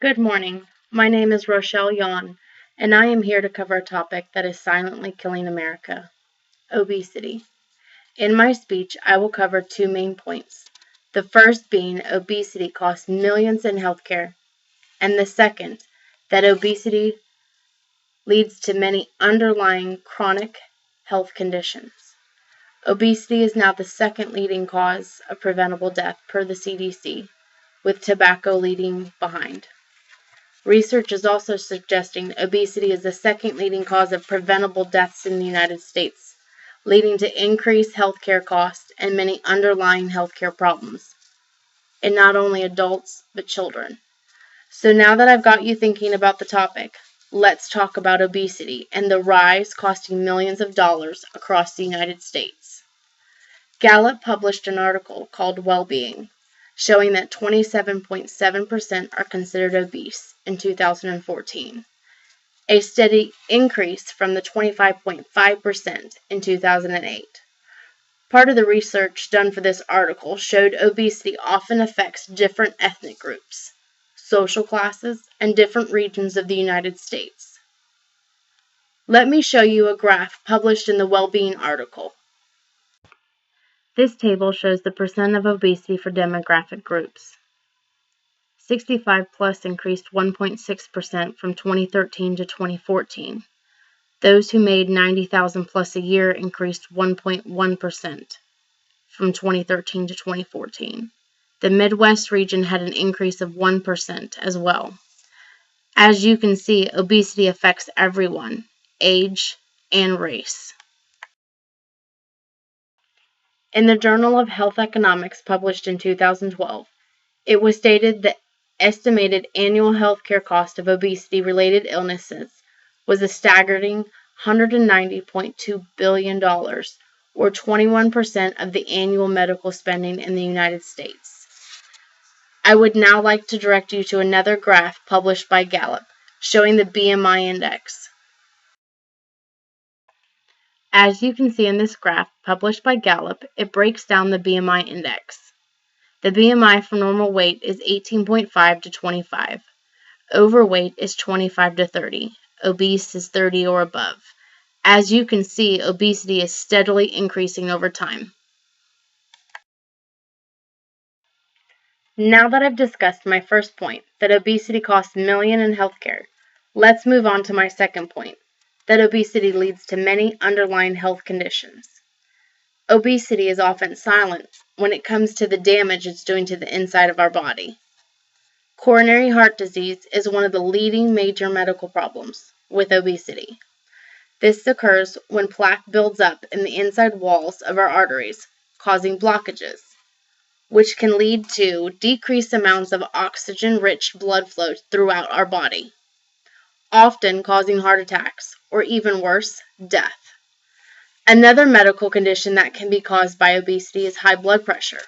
Good morning. My name is Rochelle Yon, and I am here to cover a topic that is silently killing America: obesity. In my speech, I will cover two main points. The first being obesity costs millions in healthcare, and the second, that obesity leads to many underlying chronic health conditions. Obesity is now the second leading cause of preventable death per the CDC, with tobacco leading behind. Research is also suggesting obesity is the second leading cause of preventable deaths in the United States, leading to increased healthcare costs and many underlying healthcare problems in not only adults but children. So now that I've got you thinking about the topic, let's talk about obesity and the rise costing millions of dollars across the United States. Gallup published an article called Well-Being, showing that 27.7% are considered obese in 2014, a steady increase from the 25.5% in 2008. Part of the research done for this article showed obesity often affects different ethnic groups, social classes, and different regions of the United States. Let me show you a graph published in the Well-Being article. This table shows the percent of obesity for demographic groups. 65 plus increased 1.6% from 2013 to 2014. Those who made 90,000 plus a year increased 1.1% from 2013 to 2014. The Midwest region had an increase of 1% as well. As you can see, obesity affects everyone, age, and race. In the Journal of Health Economics published in 2012, it was stated the estimated annual healthcare cost of obesity-related illnesses was a staggering $190.2 billion, or 21% of the annual medical spending in the United States. I would now like to direct you to another graph published by Gallup, showing the BMI index. As you can see in this graph published by Gallup, it breaks down the BMI index. The BMI for normal weight is 18.5 to 25. Overweight is 25 to 30. Obese is 30 or above. As you can see, obesity is steadily increasing over time. Now that I've discussed my first point, that obesity costs millions in healthcare, let's move on to my second point, that obesity leads to many underlying health conditions. Obesity is often silent when it comes to the damage it's doing to the inside of our body. Coronary heart disease is one of the leading major medical problems with obesity. This occurs when plaque builds up in the inside walls of our arteries, causing blockages, which can lead to decreased amounts of oxygen-rich blood flow throughout our body, often causing heart attacks, or even worse, death. Another medical condition that can be caused by obesity is high blood pressure.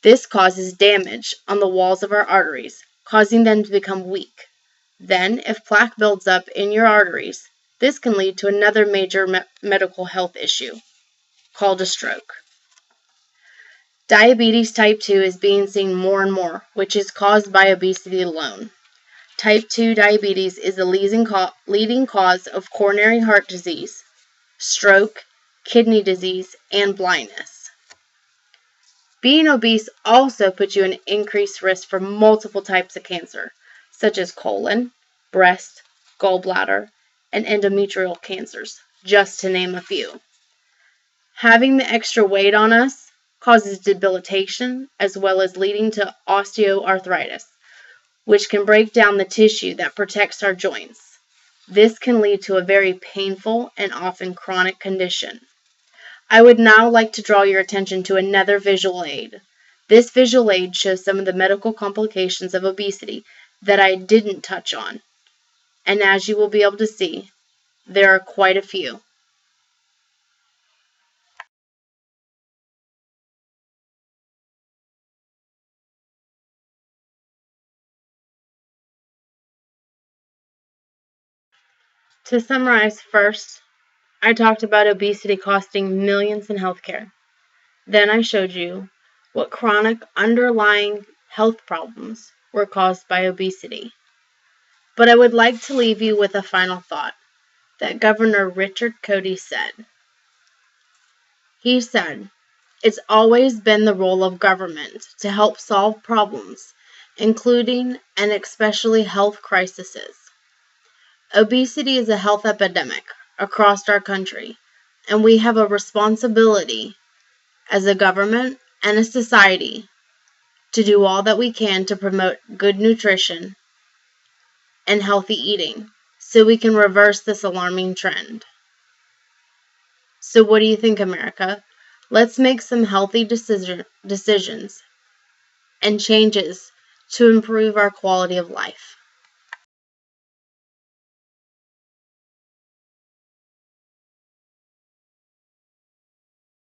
This causes damage on the walls of our arteries, causing them to become weak. Then, if plaque builds up in your arteries, this can lead to another major medical health issue, called a stroke. Diabetes type 2 is being seen more and more, which is caused by obesity alone. Type 2 diabetes is the leading cause of coronary heart disease, stroke, kidney disease, and blindness. Being obese also puts you at increased risk for multiple types of cancer, such as colon, breast, gallbladder, and endometrial cancers, just to name a few. Having the extra weight on us causes debilitation, as well as leading to osteoarthritis, which can break down the tissue that protects our joints. This can lead to a very painful and often chronic condition. I would now like to draw your attention to another visual aid. This visual aid shows some of the medical complications of obesity that I didn't touch on. And as you will be able to see, there are quite a few. To summarize, first, I talked about obesity costing millions in healthcare. Then I showed you what chronic underlying health problems were caused by obesity. But I would like to leave you with a final thought that Governor Richard Cody said. He said, "It's always been the role of government to help solve problems, including and especially health crises. Obesity is a health epidemic across our country, and we have a responsibility as a government and a society to do all that we can to promote good nutrition and healthy eating so we can reverse this alarming trend." So what do you think, America? Let's make some healthy decisions and changes to improve our quality of life.